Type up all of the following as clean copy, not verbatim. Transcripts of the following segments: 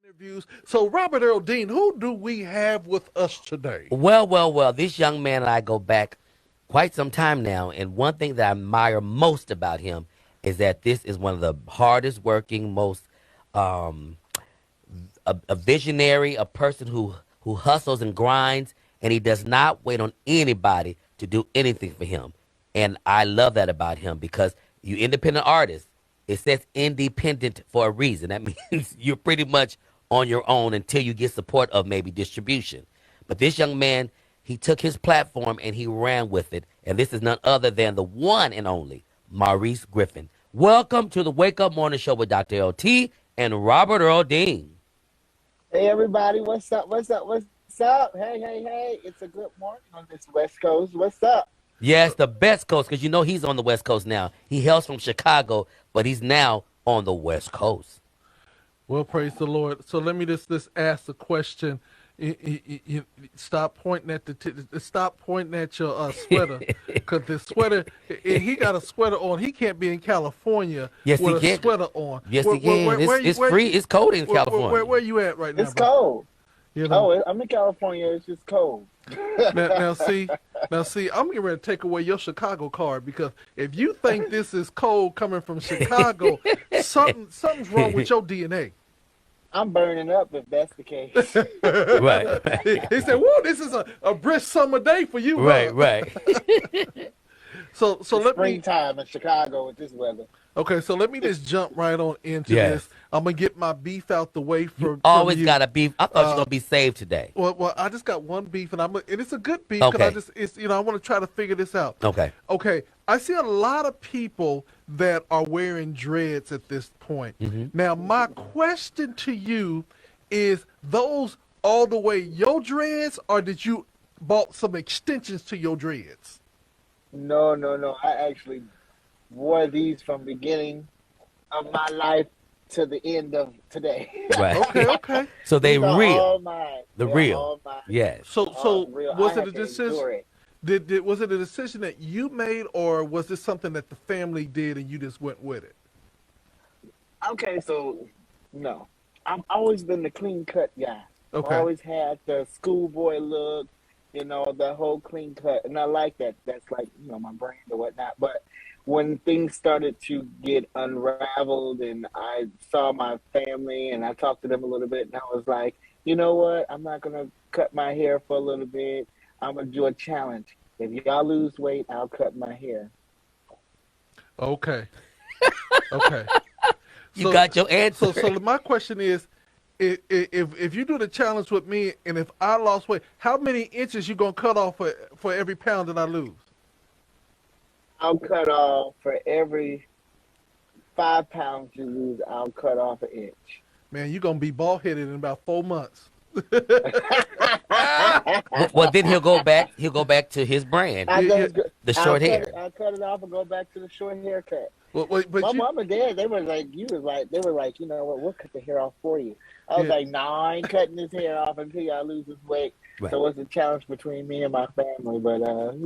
interviews. So, Robert Earl Dean, who do we have with us today? Well. This young man and I go back quite some time now, and one thing that I admire most about him is that this is one of the hardest working, most um, a visionary, a person who hustles and grinds, and he does not wait on anybody to do anything for him. And I love that about him because you independent artists, it says independent for a reason. That means you're pretty much on your own until you get support of maybe distribution. But this young man, he took his platform and he ran with it. And this is none other than the one and only Maurice Griffin. Welcome to the Wake Up Morning Show with Dr. LT and Robert Earl Dean. Hey everybody, what's up? What's up? What's up? Hey! It's a good morning on this West Coast. What's up? Yes, the best coast, because you know he's on the West Coast now. He hails from Chicago, but he's now on the West Coast. Well, praise the Lord. So let me just ask the question. Stop pointing at stop pointing at your sweater, because the sweater. He got a sweater on. He can't be in California Yes, with he a can. sweater on. Yes, he can. It's free. It's cold in California. Where you at right now? It's cold. You know? Oh, I'm in California. It's just cold. Now see, I'm getting ready to take away your Chicago card, because if you think this is cold coming from Chicago, something's wrong with your DNA. I'm burning up if that's the case. Right. He said, "Whoa, this is a brisk summer day for you." Right, huh? right. So let me. Springtime in Chicago with this weather. Okay, so let me just jump right on into Yes. this. I'm gonna get my beef out the way from Always you. got to be. I thought you were going to be saved today. Well, I just got one beef, and it's a good beef, because Okay. it's I want to try to figure this out. Okay. Okay, I see a lot of people that are wearing dreads at this point. Mm-hmm. Now, my question to you is: those all the way your dreads, or did you bought some extensions to your dreads? No. I actually wore these from beginning of my life to the end of today. Right. Okay. So they These are real. all mine. The They're real. all mine. Yes. So All real. was I it a had to decision? endure it. Was it a decision that you made, or was this something that the family did and you just went with it? Okay, so no. I've always been the clean cut guy. Okay. Always had the schoolboy look, the whole clean cut. And I like that. That's like, my brand or whatnot. But when things started to get unraveled and I saw my family and I talked to them a little bit, and I was like, you know what? I'm not going to cut my hair for a little bit. I'm going to do a challenge. If y'all lose weight, I'll cut my hair. Okay. Okay. You got your answer. So my question is, if you do the challenge with me, and if I lost weight, how many inches you gonna cut off for every pound that I lose? I'll cut off for every 5 pounds you lose, I'll cut off an inch. Man, you gonna be bald headed in about 4 months. Well, then he'll go back. He'll go back to his brand, the short hair. I'll cut it off and go back to the short haircut. But My you, mom and dad, they were like, you know what, we'll cut the hair off for you. I was Yeah. like, no, I ain't cutting this hair off until y'all lose this weight. Right. So it's a challenge between me and my family, but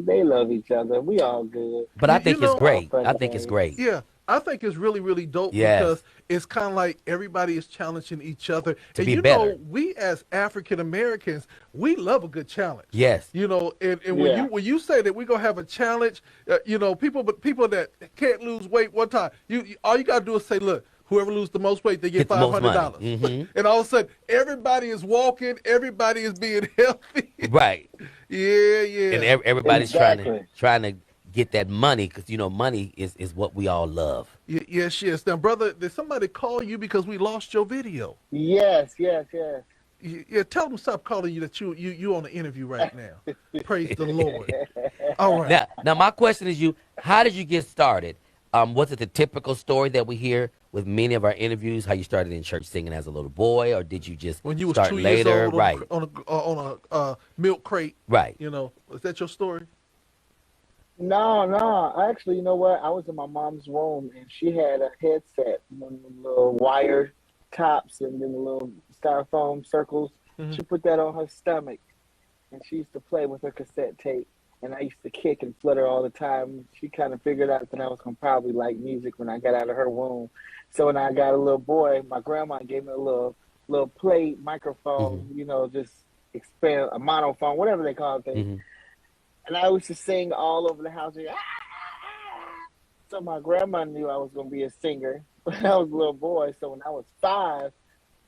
they love each other. We all good. But I You think know- it's great. I think it's great. yeah, I think it's really, really dope, Yes. because it's kind of like everybody is challenging each other. To And be you better. know, we as African Americans, we love a good challenge. Yes. And Yeah. when you say that we're gonna have a challenge, people that can't lose weight one time, all you gotta do is say, look, whoever loses the most weight, they get Get the most $500. money. Mhm. And all of a sudden, everybody is walking, everybody is being healthy. Right. Yeah. And everybody's Exactly. trying to get that money, because money is what we all love. Yes. Now, brother, did somebody call you because we lost your video? Yes. Yeah, tell them stop calling you that you on the interview right now. Praise the Lord. All right. Now my question is, how did you get started? Was it the typical story that we hear with many of our interviews? How you started in church singing as a little boy, or did you just When you was start 2 later? years old Right. on a milk crate, Right. Was that your story? No. Actually, you know what? I was in my mom's room and she had a headset, one of the little wired tops and then the little styrofoam circles. Mhm. She put that on her stomach and she used to play with her cassette tape. And I used to kick and flutter all the time. She kind of figured out that I was going to probably like music when I got out of her womb. So when I got a little boy, my grandma gave me a little little plate microphone, just expand a monophone, whatever they call it. And I used to sing all over the house. So my grandma knew I was going to be a singer when I was a little boy. So when I was 5,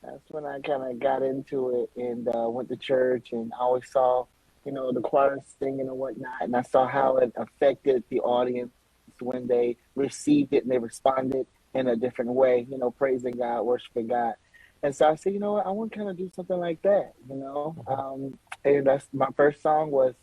that's when I kind of got into it and went to church, and I always saw, the choir singing and whatnot. And I saw how it affected the audience when they received it and they responded in a different way, praising God, worshiping God. And so I said, you know what, I want to kind of do something like that, and that's my first song was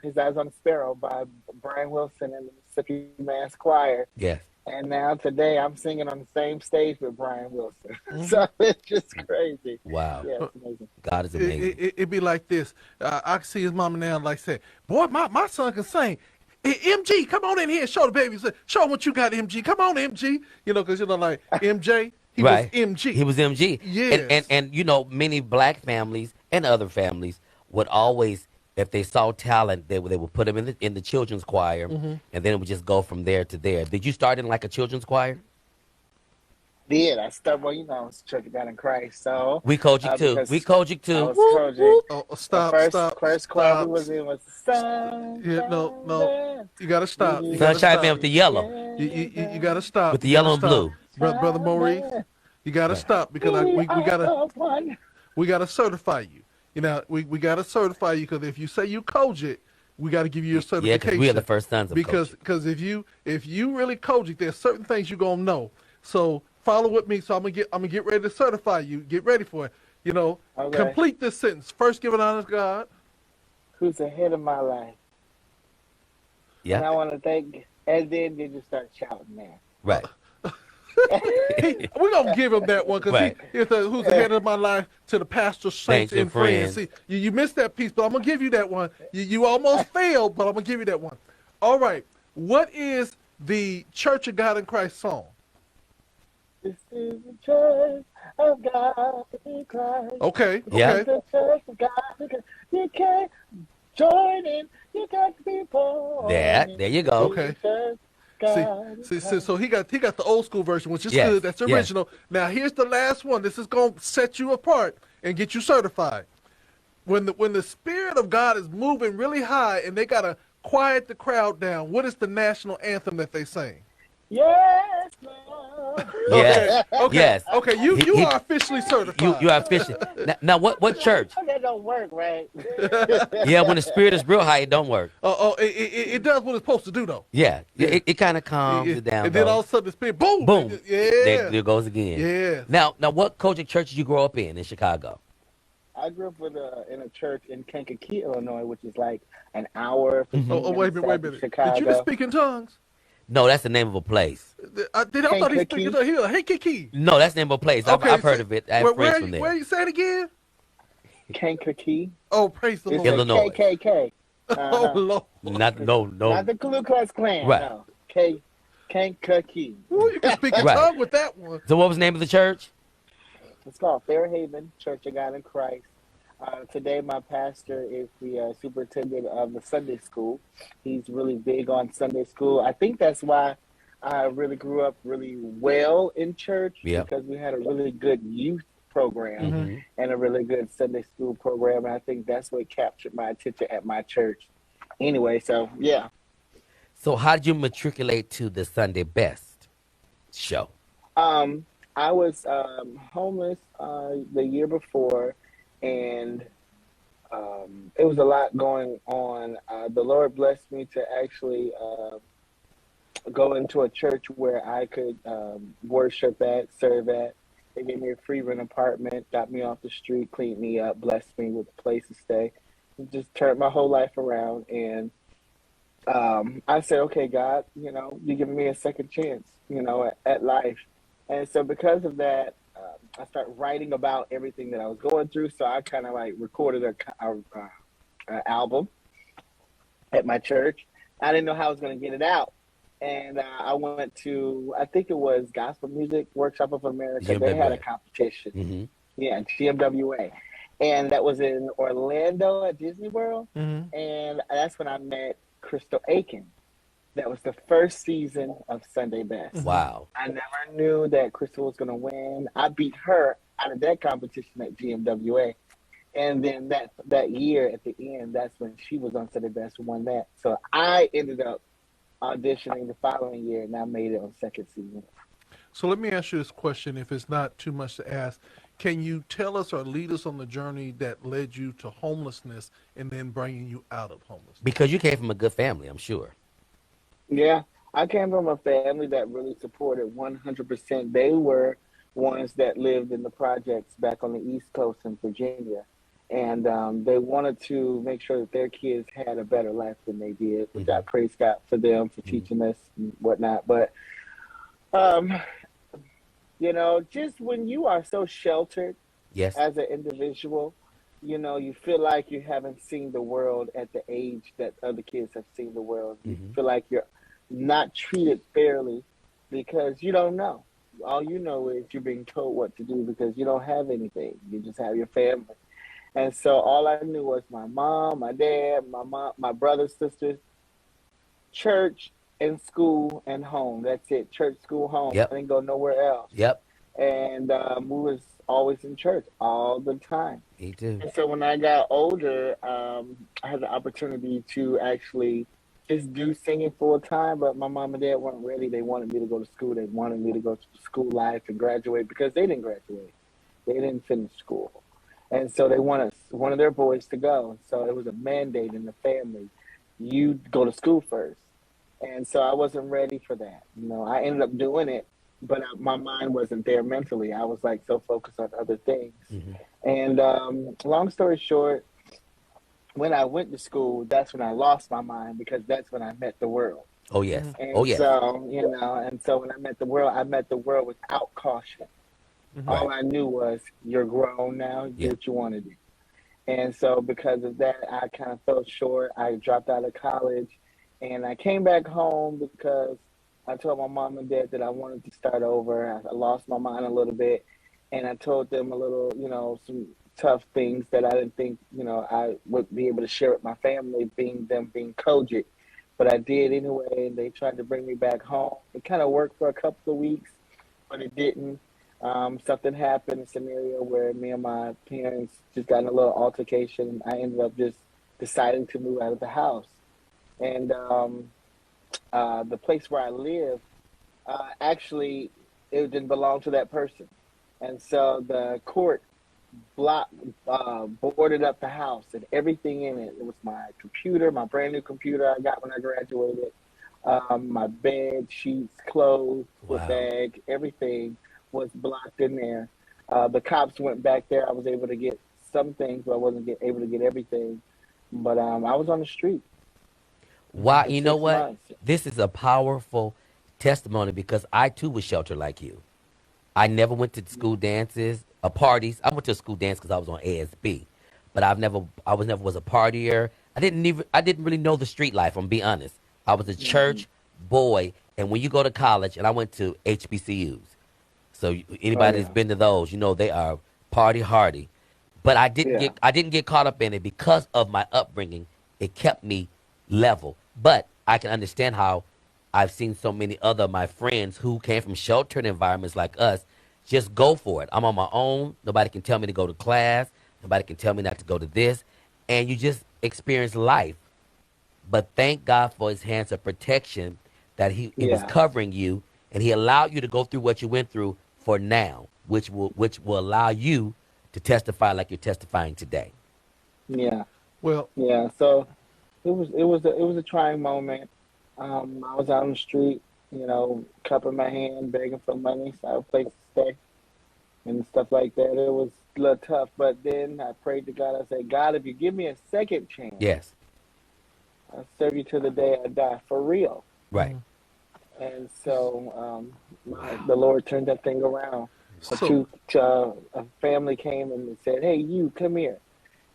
His Eyes on a Sparrow by Brian Wilson and the Mississippi Mass Choir. Yes. And now today I'm singing on the same stage with Brian Wilson. So it's just crazy. Wow. Yeah, it's amazing. God is amazing. It'd be like this. I can see his mama now like say, boy, my son can sing. MG, come on in here and show the baby. Show him what you got, MG. Come on, MG. Because, like MJ, he was MG. He was MG. Yes. And many black families and other families would always, if they saw talent, they would put him in the children's choir, and then it would just go from there to there. Did you start in like a children's choir? Did I started? Well, I was Church of God in Christ, so we Kojic too. We Kojic too. I was Kojic. Oh, stop! First choir we was in was the sun. Yeah, no, you gotta stop. Sunshine Man with the yellow. You gotta stop with the yellow and blue. Brother Maurice, you gotta stop because we gotta certify you. We gotta certify you because if you say you Kojic, we gotta give you your certification. Yeah, because we are the first sons of because if you really Kojic, there's certain things you're gonna know. So follow with me. So I'm gonna get ready to certify you. Get ready for it. Okay. Complete this sentence. First, give an honor to God, who's ahead of my life. Yeah. And I want to thank. And then they just start shouting there. Right. We're going to give him that one because he's who's ahead of my life to the pastor, saints, and friends. See, you missed that piece, but I'm going to give you that one. You almost failed, but I'm going to give you that one. All right. What is the Church of God in Christ song? This is the Church of God in Christ. Okay. Yeah. It's the Church of God. You can't join in. You got to be born. There you go. Okay. See, so he got the old school version, which is good. That's the original. Now here's the last one. This is gonna set you apart and get you certified. When the Spirit of God is moving really high and they gotta quiet the crowd down, what is the national anthem that they sing? Yes, Lord. Yes. Okay. Yes. Okay. You are officially certified. You are officially. Now what church? That don't work, right? Yeah, when the Spirit is real high, it don't work. It does what it's supposed to do, though. Yeah. It kind of calms it down. And then all of a sudden the Spirit, boom. Boom. Yeah. There goes again. Yeah. Now what Kojic church did you grow up in Chicago? I grew up in a church in Kankakee, Illinois, which is like an hour. Wait a minute. Chicago. Did you just speak in tongues? No, that's the name of a place. I thought he speaking to here. Hey, Kiki. No, that's the name of a place. I've heard of it. I have friends from there. Where you say it again? Kankakee. Oh, praise the Lord. Illinois. KKK. Oh, Lord. Not the Ku Klux Klan. Right. No. Kankakee. Ooh, you can speak in tongue with that one. So what was the name of the church? It's called Fairhaven Church of God in Christ. Today, my pastor is the superintendent of the Sunday school. He's really big on Sunday school. I think that's why I really grew up really well in church, because we had a really good youth program and a really good Sunday school program. And I think that's what captured my attention at my church. Anyway, so yeah. So how did you matriculate to the Sunday Best show? I was homeless the year before. And it was a lot going on. The Lord blessed me to actually go into a church where I could worship at, serve at. They gave me a free rent apartment, got me off the street, cleaned me up, blessed me with a place to stay. It just turned my whole life around. And I said, okay, God, you're giving me a second chance, at life. And so because of that, I started writing about everything that I was going through. So I kind of recorded an album at my church. I didn't know how I was going to get it out. And I went to, I think it was Gospel Music Workshop of America. GMWA. They had a competition. Yeah, GMWA. And that was in Orlando at Disney World. And that's when I met Crystal Aiken. That was the first season of Sunday Best. Wow. I never knew that Crystal was going to win. I beat her out of that competition at GMWA. And then that year at the end, that's when she was on Sunday Best, who won that. So I ended up auditioning the following year, and I made it on second season. So let me ask you this question, if it's not too much to ask. Can you tell us or lead us on the journey that led you to homelessness and then bringing you out of homelessness? Because you came from a good family, I'm sure. Yeah, I came from a family that really supported 100%. They were ones that lived in the projects back on the East Coast in Virginia. And they wanted to make sure that their kids had a better life than they did, which I praise God for them for teaching us and whatnot. But, um, just when you are so sheltered Yes. as an individual, you feel like you haven't seen the world at the age that other kids have seen the world. You feel like you're not treated fairly because you don't know. All you know is you're being told what to do because you don't have anything. You just have your family. And so all I knew was my mom, my dad, my brothers, sisters, church and school and home. That's it. Church, school, home. Yep. I didn't go nowhere else. Yep. And we was always in church all the time. Me too. And so when I got older, I had the opportunity to actually just do singing full time, but my mom and dad weren't ready. They wanted me to go to school. They wanted me to go to school life and graduate because they didn't graduate. They didn't finish school. And so they wanted one of their boys to go. So it was a mandate in the family. You go to school first. And so I wasn't ready for that. I ended up doing it, but my mind wasn't there mentally. I was like so focused on other things. And long story short, when I went to school, that's when I lost my mind because that's when I met the world. Oh, yes. And Oh, yes. so when I met the world without caution. All I knew was you're grown now, do what you want to do. And so because of that, I kind of fell short. I dropped out of college and I came back home because I told my mom and dad that I wanted to start over. I lost my mind a little bit and I told them a little, some tough things that I didn't think, I would be able to share with my family, being Kojic. But I did anyway, and they tried to bring me back home. It kind of worked for a couple of weeks, but it didn't. Something happened, a scenario where me and my parents just got in a little altercation. I ended up just deciding to move out of the house. And the place where I live, actually, it didn't belong to that person. And so the court boarded up the house and everything in it. It was my computer, my brand new computer I got when I graduated, my bed, sheets, clothes, book bag, everything was blocked in there. The cops went back there. I was able to get some things, but I wasn't able to get everything. But I was on the street. Wow, for you know 6 what? months. This is a powerful testimony because I too was sheltered like you. I never went to school dances, parties. I went to a school dance because I was on ASB, but I was never was a partier. I didn't really know the street life. I'm be honest. I was a church boy, and when you go to college, and I went to HBCUs, so anybody that's been to those, they are party hardy. But I didn't get caught up in it because of my upbringing. It kept me level. But I can understand how I've seen so many other of my friends who came from sheltered environments like us just go for it. I'm on my own. Nobody can tell me to go to class. Nobody can tell me not to go to this. And you just experience life. But thank God for his hands of protection that he was covering you and he allowed you to go through what you went through for now, which will allow you to testify like you're testifying today. Yeah. Well, Yeah. So it was a trying moment. I was out on the street, cup in my hand, begging for money, so I had a place to stay and stuff like that. It was a little tough, but then I prayed to God. I said, God, if you give me a second chance, Yes. I'll serve you to the day I die, for real. Right. And so the Lord turned that thing around. A family came and said, hey, you, come here.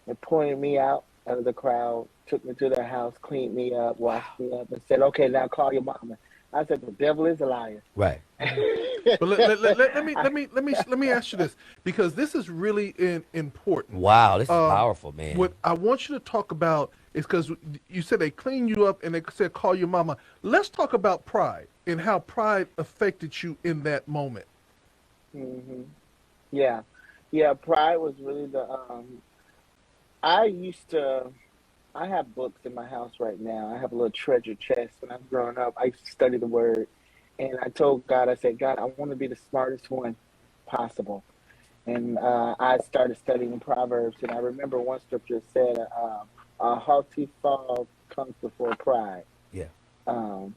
And pointed me out of the crowd, took me to their house, cleaned me up, washed me up, and said, okay, now call your mama. I said, the devil is a liar. Right. but let me ask you this, because this is really important. Wow, this is powerful, man. What I want you to talk about is, because you said they cleaned you up and they said call your mama. Let's talk about pride and how pride affected you in that moment. Mm-hmm. Yeah. Yeah, pride was really the. I used to. I have books in my house right now. I have a little treasure chest. When I was growing up, I used to study the Word, and I told God, I said, God, I want to be the smartest one possible. And I started studying Proverbs, and I remember one scripture said, "A haughty fall comes before pride." Yeah. Um,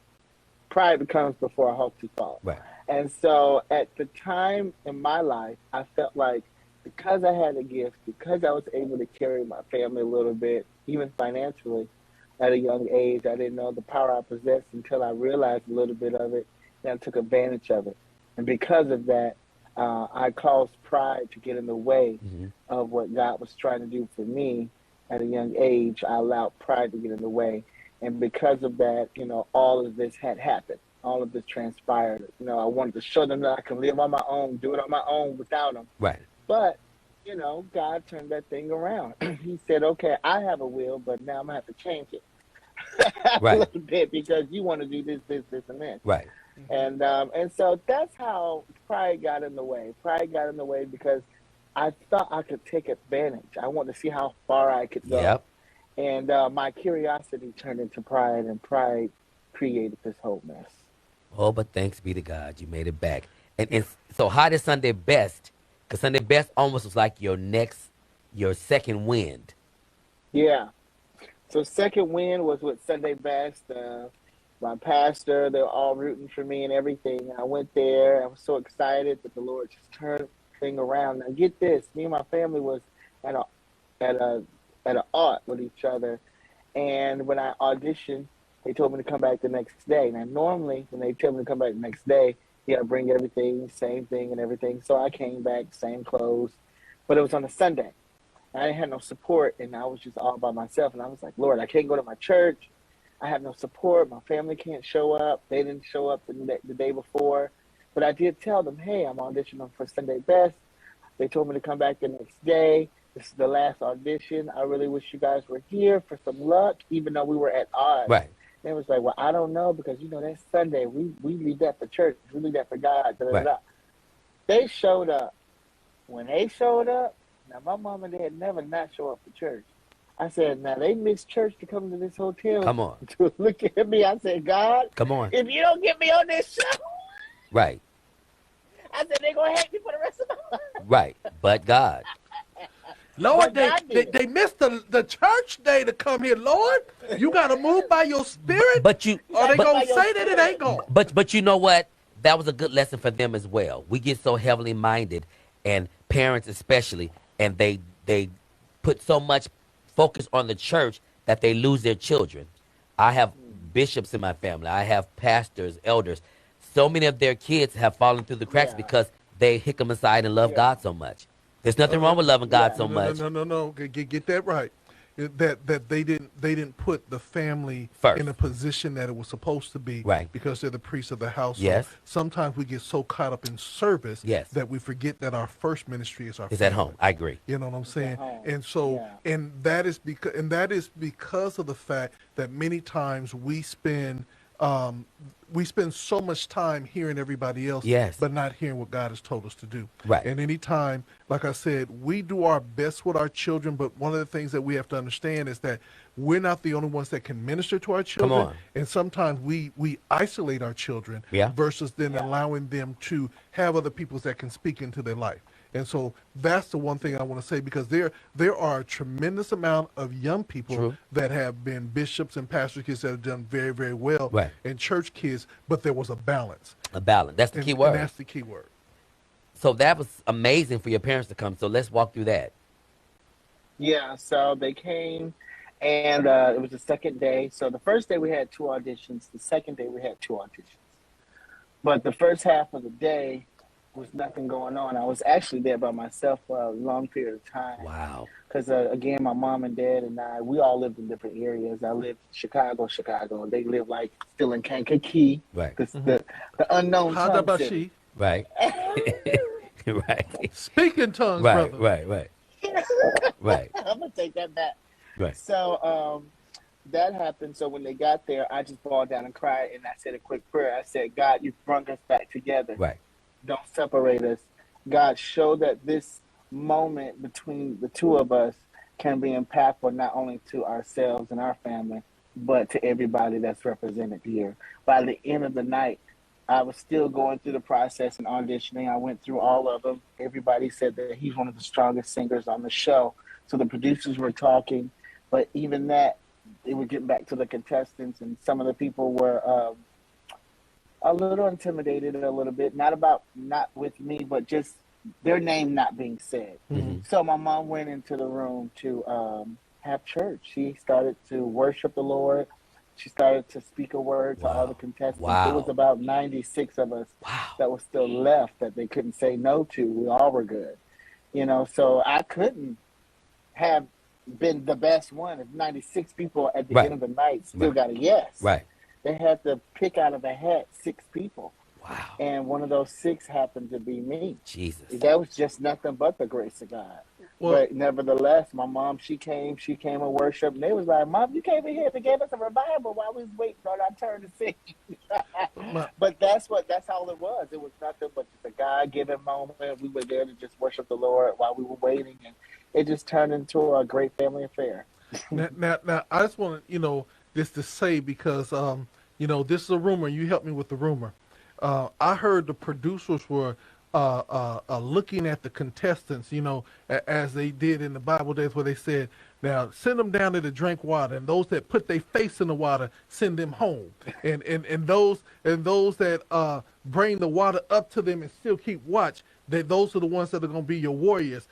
Pride becomes before a haughty fall. Right. And so at the time in my life, I felt like because I had a gift, because I was able to carry my family a little bit, even financially, at a young age, I didn't know the power I possessed until I realized a little bit of it, and I took advantage of it. And because of that, I caused pride to get in the way Hmm. of what God was trying to do for me at a young age. I allowed pride to get in the way. And because of that, all of this had happened. All of this transpired. I wanted to show them that I can live on my own, do it on my own without them. Right. But, God turned that thing around. He said, okay, I have a will, but now I'm going to have to change it a Right. little bit because you want to do this, this, this, and this. Right. And so that's how pride got in the way. Pride got in the way because I thought I could take advantage. I wanted to see how far I could go. Yep. And my curiosity turned into pride, and pride created this whole mess. Oh, but thanks be to God, you made it back. And so, how did Sunday best? Because Sunday best almost was like your second wind. Yeah. So second win was with Sunday Best. My pastor, they're all rooting for me and everything. I went there. I was so excited, but the Lord just turned the thing around. Now get this: me and my family was at a at a at an art with each other, and when I auditioned, they told me to come back the next day. Now normally, when they tell me to come back the next day, you got to bring everything, same thing and everything. So I came back, same clothes, but it was on a Sunday. I didn't have no support, and I was just all by myself. And I was like, Lord, I can't go to my church. I have no support. My family can't show up. They didn't show up the day before. But I did tell them, hey, I'm auditioning for Sunday Best. They told me to come back the next day. This is the last audition. I really wish you guys were here for some luck, even though we were at odds. Right. They was like, well, I don't know, because, that's Sunday. We leave that for church. We leave that for God. Da, da, Right. da. They showed up. When they showed up, now my mom and dad never not show up for church. I said, now they missed church to come to this hotel Come on. to look at me. I said, God, Come on. if you don't get me on this show, Right. I said, they're going to hate me for the rest of my life. Right. But God. Lord, But God did they missed the church day to come here. Lord, you got to move by your spirit, But you. or they gotta going move to by say your that it spirit. ain't going. But you know what? That was a good lesson for them as well. We get so heavily minded, and parents especially, and they put so much focus on the church that they lose their children. I have bishops in my family. I have pastors, elders. So many of their kids have fallen through the cracks Yeah. because they hick them aside and love Yeah. God so much. There's nothing wrong with loving God Yeah. so No, much. no. Get that right. That they didn't put the family First. in a position that it was supposed to be, Right. because they're the priests of the household. Yes. Sometimes we get so caught up in service, Yes. that we forget that our first ministry is our It's family. at home. I agree. You know what I'm saying? home. And so, Yeah. and that is because of the fact that many times we spend so much time hearing everybody else, Yes. but not hearing what God has told us to do. Right. And anytime, like I said, we do our best with our children, but one of the things that we have to understand is that we're not the only ones that can minister to our children. on. And sometimes we isolate our children, Yeah. versus then allowing them to have other people that can speak into their life. And so that's the one thing I want to say, because there are a tremendous amount of young people True. that have been bishops and pastor kids that have done very, very well, Right. and church kids, but there was a balance. A balance. That's the key And word. that's the key word. So that was amazing for your parents to come. So let's walk through that. Yeah, so they came, and it was the second day. So the first day we had 2 auditions. The second day we had 2 auditions. But the first half of the day was nothing going on. I was actually there by myself for a long period of time. Wow. Because, again, my mom and dad and we all lived in different areas. I lived in Chicago. They live, still in Kankakee, Right. the unknown tongue city. Hadabashe. Right. Right. Speak in tongues, Right. brother. Right. Right. I'm going to take that back. Right. So that happened. So when they got there, I just bawled down and cried, and I said a quick prayer. I said, God, you've brought us back together. Right. Don't separate us. God, show that this moment between the two of us can be impactful not only to ourselves and our family, but to everybody that's represented here. By the end of the night, I was still going through the process and auditioning. I went through all of them. Everybody said that he's one of the strongest singers on the show. So the producers were talking, but even that, it was getting back to the contestants, and some of the people were a little intimidated, a little bit, not with me, but just their name not being said. Mm-hmm. So my mom went into the room to have church. She started to worship the Lord. She started to speak a word to all the contestants. Wow. There was about 96 of us that was still left that they couldn't say no to. We all were good, So I couldn't have been the best one if 96 people at the end of the night still got a yes. Right. They had to pick out of a hat 6 people. Wow. And one of those 6 happened to be me. Jesus. That was just nothing but the grace of God. Well, but nevertheless, my mom, she came and worshiped. And they was like, Mom, you came in here to give us a revival while we was waiting on our turn to sing. But that's all it was. It was nothing but just a God-given moment. We were there to just worship the Lord while we were waiting. And it just turned into a great family affair. Now, I just want this to say, because, this is a rumor. You helped me with the rumor. I heard the producers were looking at the contestants, as they did in the Bible days, where they said, now send them down there to drink water, and those that put their face in the water, send them home. And those that bring the water up to them and still keep watch, those are the ones that are going to be your warriors.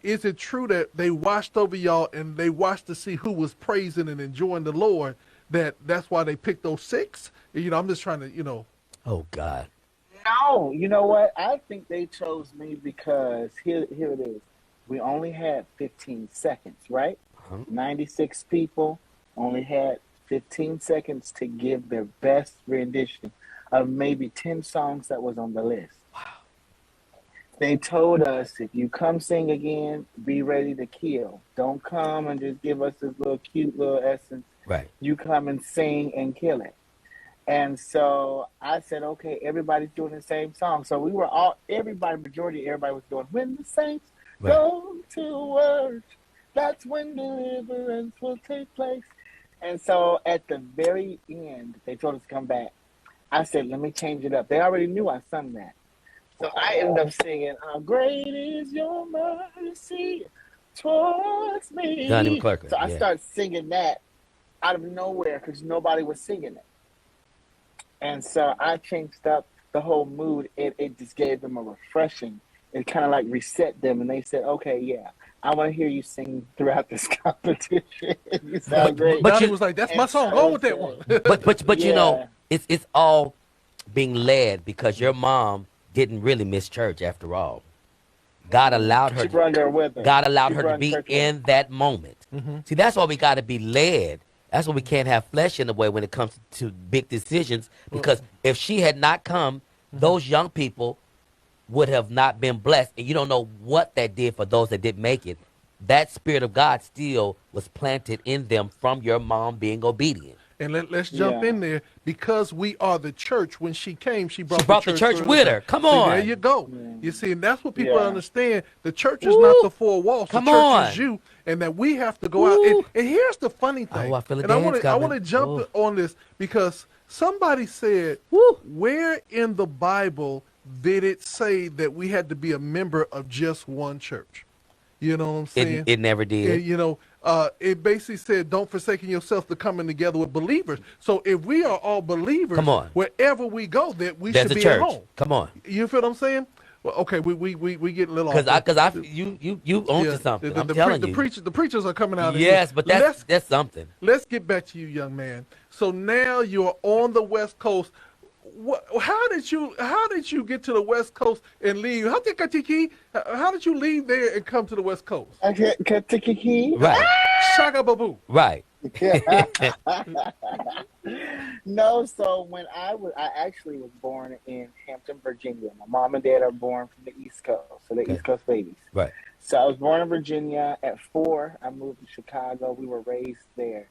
Is it true that they watched over y'all and they watched to see who was praising and enjoying the Lord, that's why they picked those 6? I'm just trying to, Oh, God. No, you know what? I think they chose me because here it is. We only had 15 seconds, right? 96 people only had 15 seconds to give their best rendition of maybe 10 songs that was on the list. Wow. They told us, if you come sing again, be ready to kill. Don't come and just give us this little cute little essence. Right. You come and sing and kill it. And so I said, okay, everybody's doing the same song. So we were majority everybody was doing, when the saints go to work, that's when deliverance will take place. And so at the very end, they told us to come back. I said, let me change it up. They already knew I sung that. So I ended up singing, how great is your mercy towards me. Johnny McClurkin. So I started singing that out of nowhere because nobody was singing it. And so I changed up the whole mood. It just gave them a refreshing. It kind of like reset them. And they said, okay, yeah, I want to hear you sing throughout this competition. You sound great. But was like, that's my song. Go with that one. But yeah. It's all being led because your mom didn't really miss church after all. God allowed her. God allowed her to be in that moment. Mm-hmm. See, that's why we got to be led. That's why we can't have flesh in the way when it comes to big decisions. Because if she had not come, those young people would have not been blessed. And you don't know what that did for those that didn't make it. That Spirit of God still was planted in them from your mom being obedient. And let's jump in there, because we are the church. When she came, she brought the church with her. Come on. See, there you go. Yeah. You see, and that's what people understand. The church is not the 4 walls. The church is you, and that we have to go out. And here's the funny thing. I feel and I want to jump on this, because somebody said, where in the Bible did it say that we had to be a member of just one church? You know what I'm saying? It never did. It basically said, don't forsaking yourself to coming together with believers. So if we are all believers, come on, wherever we go, that we There's should be church. At home. Come on. You feel what I'm saying? Well, okay, we get a little off. You own to something. I'm telling you. The preachers are coming out. Yes, but that's something. Let's get back to you, young man. So now you're on the West Coast. How did you get to the West Coast and leave? How did you leave there and come to the West Coast? Right. Shaka Babu. Right. No, so when I actually was born in Hampton, Virginia. My mom and dad are born from the East Coast, so they're East Coast babies. Right. So I was born in Virginia. At 4, I moved to Chicago. We were raised there.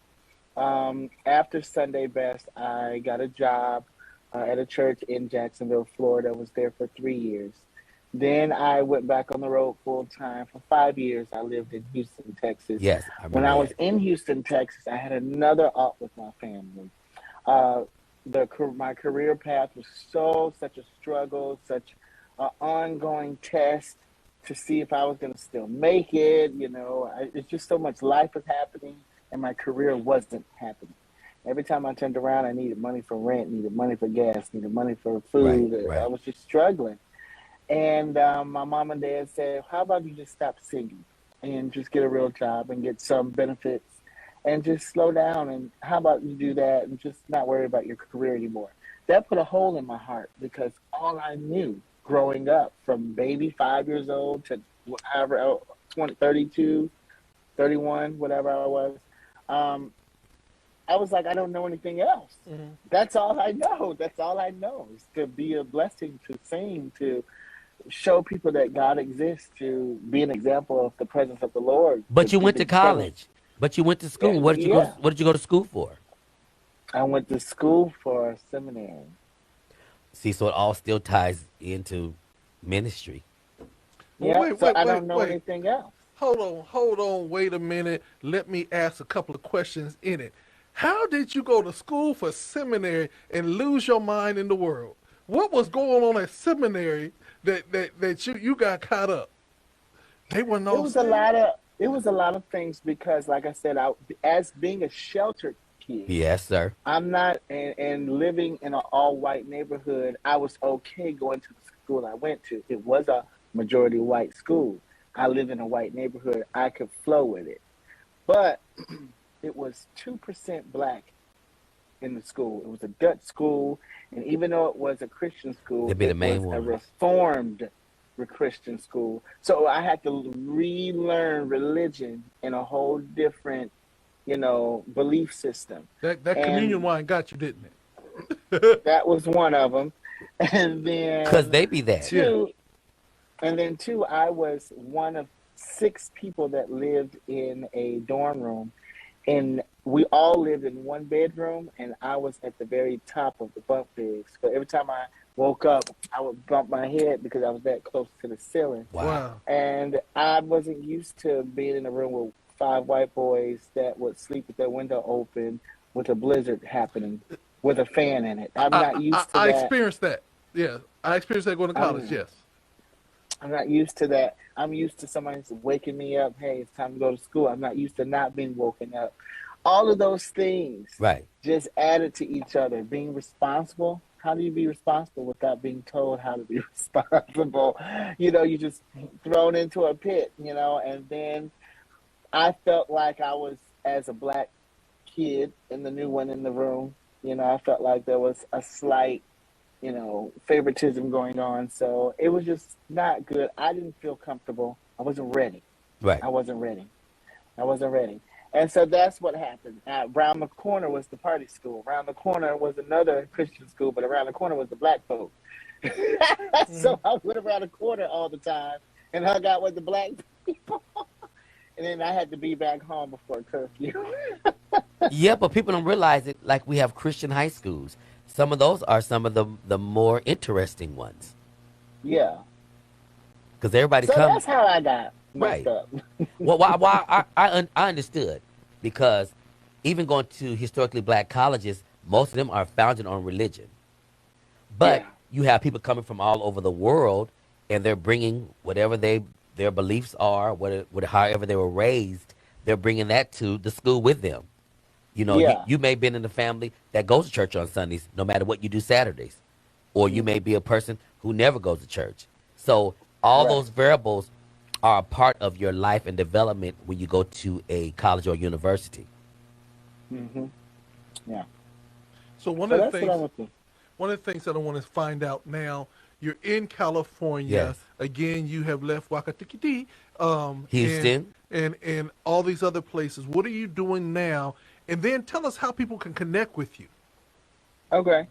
After Sunday best, I got a job at a church in Jacksonville, Florida. I was there for 3 years. Then I went back on the road full time for 5 years. I lived in Houston, Texas. Yes, I When remember I was that. in Houston, Texas, I had another out with my family. Uh, my career path was such a struggle, such an ongoing test to see if I was going to still make it. It's just so much life was happening, and my career wasn't happening. Every time I turned around, I needed money for rent, needed money for gas, needed money for Right, food. I right. was just struggling. And my mom and dad said, "How about you just stop singing and just get a real job and get some benefits and just slow down? And how about you do that and just not worry about your career anymore?" That put a hole in my heart because all I knew growing up, from baby 5 years old to however 20, 32, 31, whatever I was, um, I was like, I don't know anything else. Mhm. That's all I know. That's all I know is to be a blessing, to sing, to show people that God exists, to be an example of the presence of the Lord, to But you be went to the presence. college. But you went to school. And yeah, What did you go to school for? I went to school for a seminary. See, so it all still ties into ministry. Well, Yeah, wait, so wait, I wait, don't know wait. anything else. Hold on, wait a minute. Let me ask a couple of questions in it. How did you go to school for seminary and lose your mind in the world? What was going on at seminary that you got caught up? They weren't It all was a saved? lot of it was a lot of things because, like I said, as being a sheltered kid, Yes, sir. I'm not, and living in an all white neighborhood, I was okay going to the school I went to. It was a majority white school. I live in a white neighborhood. I could flow with it. But it was 2% black in the school. It was a Dutch school. And even though it was a Christian school, They'd be the it was main a ones. reformed Christian school. So I had to relearn religion in a whole different, belief system. That communion And wine got you, didn't it? that was one of them. And Cause then they be that. Yeah. two, and then two, I was one of six people that lived in a dorm room, and we all lived in one bedroom, and I was at the very top of the bunk beds. So every time I woke up, I would bump my head because I was that close to the ceiling. Wow. Wow. And I wasn't used to being in a room with five white boys that would sleep with their window open with a blizzard happening with a fan in it. I'm not used to I that. experienced that. Yeah, I experienced that going to college. I'm Yes. I'm not used to that. I'm used to somebody waking me up. Hey, it's time to go to school. I'm not used to not being woken up. All of those things Right. just added to each other. Being responsible. How do you be responsible without being told how to be responsible? You just thrown into a pit, and then I felt like I was, as a black kid and the new one in the room, I felt like there was a slight, favoritism going on. So it was just not good. I didn't feel comfortable. I wasn't ready. Right. I wasn't ready. I wasn't ready. And so that's what happened. Around the corner was the party school. Around the corner was another Christian school, but around the corner was the black folk. Hmm. So I went around the corner all the time and hung out with the black people. And then I had to be back home before curfew. Yeah, but people don't realize it. Like we have Christian high schools. Some of those are some of the more interesting ones Yeah. because everybody So come that's how I got messed right. up. Well, I understood because even going to historically black colleges, most of them are founded on religion. But Yeah. you have people coming from all over the world, and they're bringing whatever their beliefs are, however they were raised. They're bringing that to the school with them. You know, Yeah. you may have been in a family that goes to church on Sundays, no matter what you do Saturdays, or you may Hmm. be a person who never goes to church. So all Right. those variables are a part of your life and development when you go to a college or university. Hmm. Yeah. So So that's what I went through. one of the things that I want to find out now, you're in California. Yes, Again, you have left Wakatikiti, Houston. and all these other places. What are you doing now? And then tell us how people can connect with you. Okay.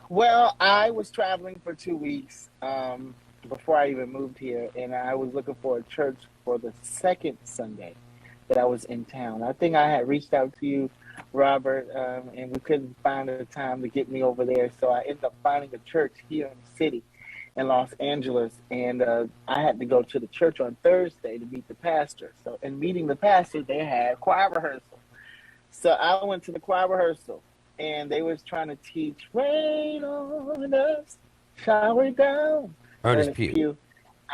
Well, I was traveling for 2 weeks before I even moved here, and I was looking for a church for the second Sunday that I was in town. I think I had reached out to you, Robert, and we couldn't find a time to get me over there. So I ended up finding a church here in the city. in Los Angeles, and I had to go to the church on Thursday to meet the pastor. So, in meeting the pastor, they had choir rehearsal. So I went to the choir rehearsal, and they was trying to teach "Rain on Us, Shower Down." Ernest Ernest Pugh. Pugh.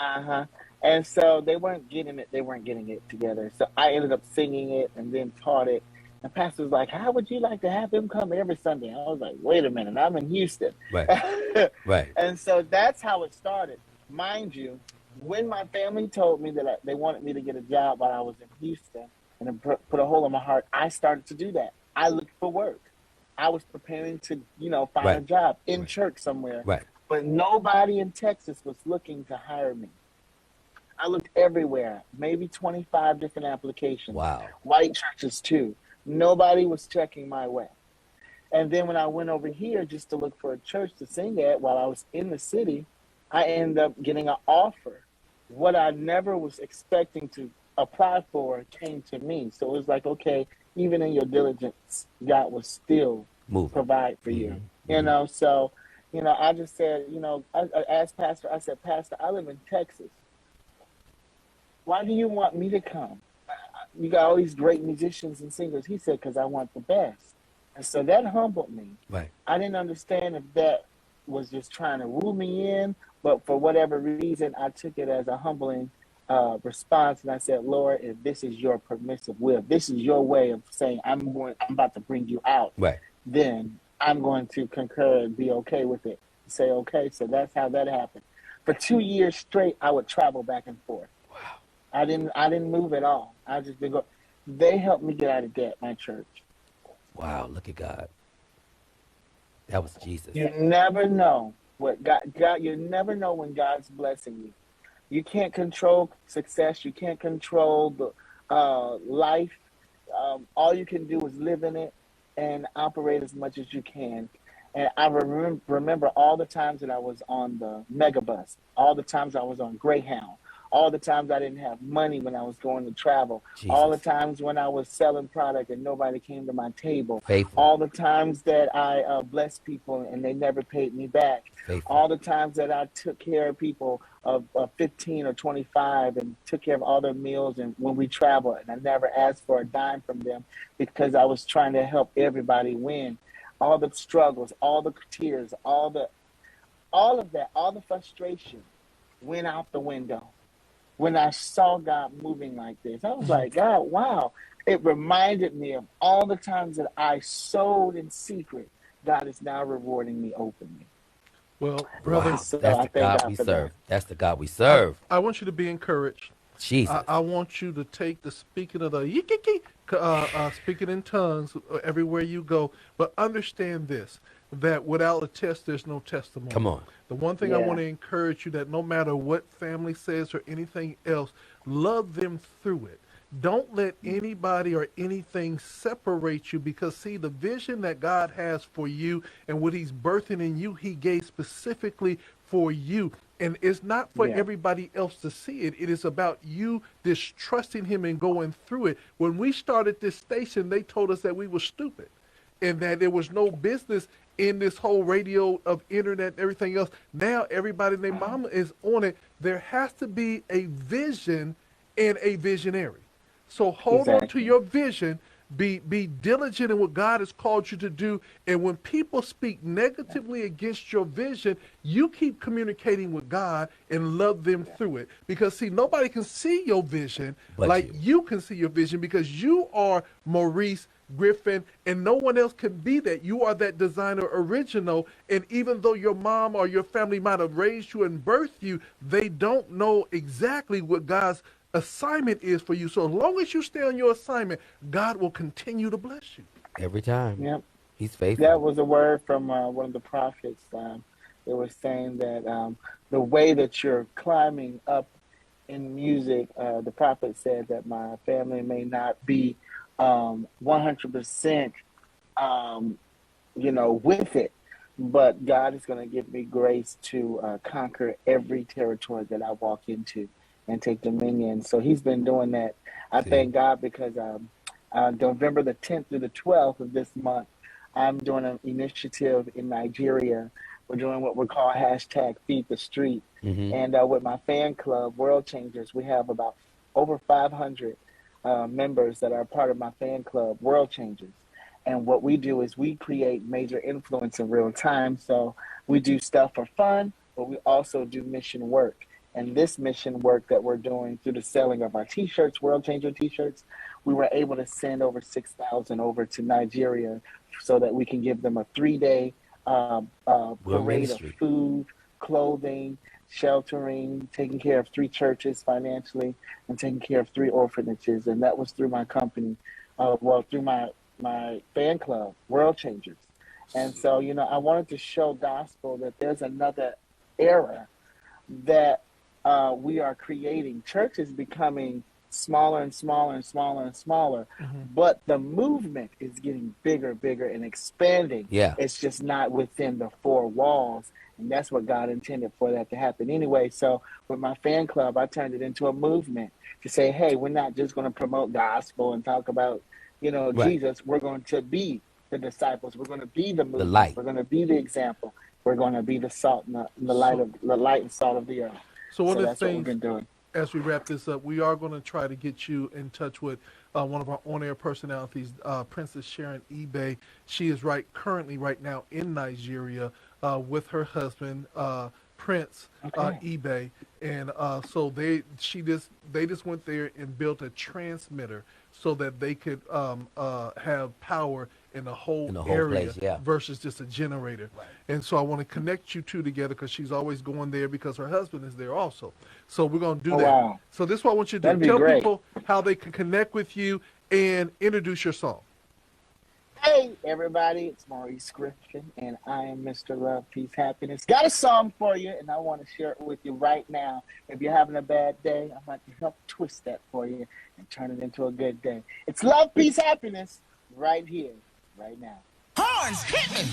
Uh-huh. And so they weren't getting it. They weren't getting it together. So I ended up singing it and then taught it. The pastor was like, "How would you like to have him come every Sunday?" I was like, "Wait a minute, I'm in Houston." Right. Right. And so that's how it started. Mind you, when my family told me that they wanted me to get a job while I was in Houston and it put a hole in my heart, I started to do that. I looked for work. I was preparing to, find a Right. job in Right. church somewhere. Right. But nobody in Texas was looking to hire me. I looked everywhere, maybe 25 different applications. Wow. White churches too. Nobody was checking my way. And then when I went over here just to look for a church to sing at while I was in the city, I ended up getting an offer. What I never was expecting to apply for came to me. So it was like, okay, even in your diligence, God will still Moving. provide for you. So, I just said, I asked Pastor, I said, "Pastor, I live in Texas. Why do you want me to come? You got all these great musicians and singers." He said, "Because I want the best." And so that humbled me. Right. I didn't understand if that was just trying to woo me in, but for whatever reason, I took it as a humbling response. And I said, "Lord, if this is your permissive will, if this is your way of saying I'm about to bring you out, Right. then I'm going to concur and be okay with it." Say, okay. So that's how that happened. For 2 years straight, I would travel back and forth. Wow. I didn't move at all. I just been go. They helped me get out of debt, my church. Wow. Look at God. That was Jesus. You never know what God. You never know when God's blessing you. You can't control success. You can't control the life. All you can do is live in it and operate as much as you can. And I remember all the times that I was on the megabus, all the times I was on Greyhound, all the times I didn't have money when I was going to travel, Jesus. all the times when I was selling product and nobody came to my table, Faithful. all the times that I blessed people and they never paid me back, Faithful. all the times that I took care of people of 15 or 25 and took care of all their meals and when we traveled, and I never asked for a dime from them because I was trying to help everybody win. All the struggles, all the tears, all of that, all the frustration went out the window when I saw God moving like this. I was like, God, wow. It reminded me of all the times that I sowed in secret. God is now rewarding me openly. Well, brother, Wow. So That's I the thank God God we for serve. that. That's the God we serve. I want you to be encouraged. Jesus. I want you to take the speaking of the yikiki, speaking in tongues everywhere you go. But understand this, that without a test, there's no testimony. Come on. The one thing I Yeah. want to encourage you that no matter what family says or anything else, love them through it. Don't let anybody or anything separate you because, see, the vision that God has for you and what he's birthing in you, he gave specifically for you. And it's not for Yeah. everybody else to see it. It is about you distrusting him and going through it. When we started this station, they told us that we were stupid and that there was no business in this whole radio of internet and everything else. Now everybody and their mama is on it. There has to be a vision and a visionary. So hold on to Exactly. your vision. Be diligent in what God has called you to do. And when people speak negatively against your vision, you keep communicating with God and love them through it. Because, see, nobody can see your vision But like you. you can see your vision because you are Maurice Griffin, and no one else can be that. You are that designer original, and even though your mom or your family might have raised you and birthed you, they don't know exactly what God's assignment is for you. So as long as you stay on your assignment, God will continue to bless you. Every time. Yep. He's faithful. That was a word from one of the prophets. They were saying that the way that you're climbing up in music, the prophet said that my family may not be 100%, with it, but God is going to give me grace to conquer every territory that I walk into and take dominion. So he's been doing that. I See. thank God because November the 10th through the 12th of this month, I'm doing an initiative in Nigeria We're doing what we call hashtag Feed the Street. Mm-hmm. And with my fan club, World Changers, we have about over 500 members that are part of my fan club, World Changers. And what we do is we create major influence in real time. So we do stuff for fun, but we also do mission work. And this mission work that we're doing through the selling of our T-shirts, World Changer T-shirts, we were able to send over 6,000 over to Nigeria so that we can give them a 3-day parade of food, clothing, sheltering, taking care of 3 churches financially, and taking care of 3 orphanages. And that was through my company, through my fan club, World Changers. And so, I wanted to show gospel that there's another era that we are creating. Church is becoming smaller and smaller and smaller and smaller, but the movement is getting bigger, bigger, and expanding. Yeah. It's just not within the 4 walls, and that's what God intended for that to happen anyway. So with my fan club, I turned it into a movement to say, hey, we're not just going to promote gospel and talk about, right, Jesus. We're going to be the disciples. We're going to be the movement. The light. We're going to be the example. We're going to be the salt and the light of the light and salt of the earth. So one of the that's things, what we've been doing. As we wrap this up, we are going to try to get you in touch with one of our on-air personalities, Princess Sharon Ibe. She is currently right now in Nigeria with her husband, Prince Ibe, and so they just went there and built a transmitter so that they could have power in the whole area place, versus just a generator. Right. And so I want to connect you two together because she's always going there because her husband is there also. So we're going to do that. Wow. So this is what I want you to do. Tell people how they can connect with you and introduce your song. Hey, everybody, it's Maurice Griffin, and I am Mr. Love, Peace, Happiness. Got a song for you, and I want to share it with you right now. If you're having a bad day, I might help twist that for you and turn it into a good day. It's Love, Peace, Happiness right here, right now. Horns, hit me!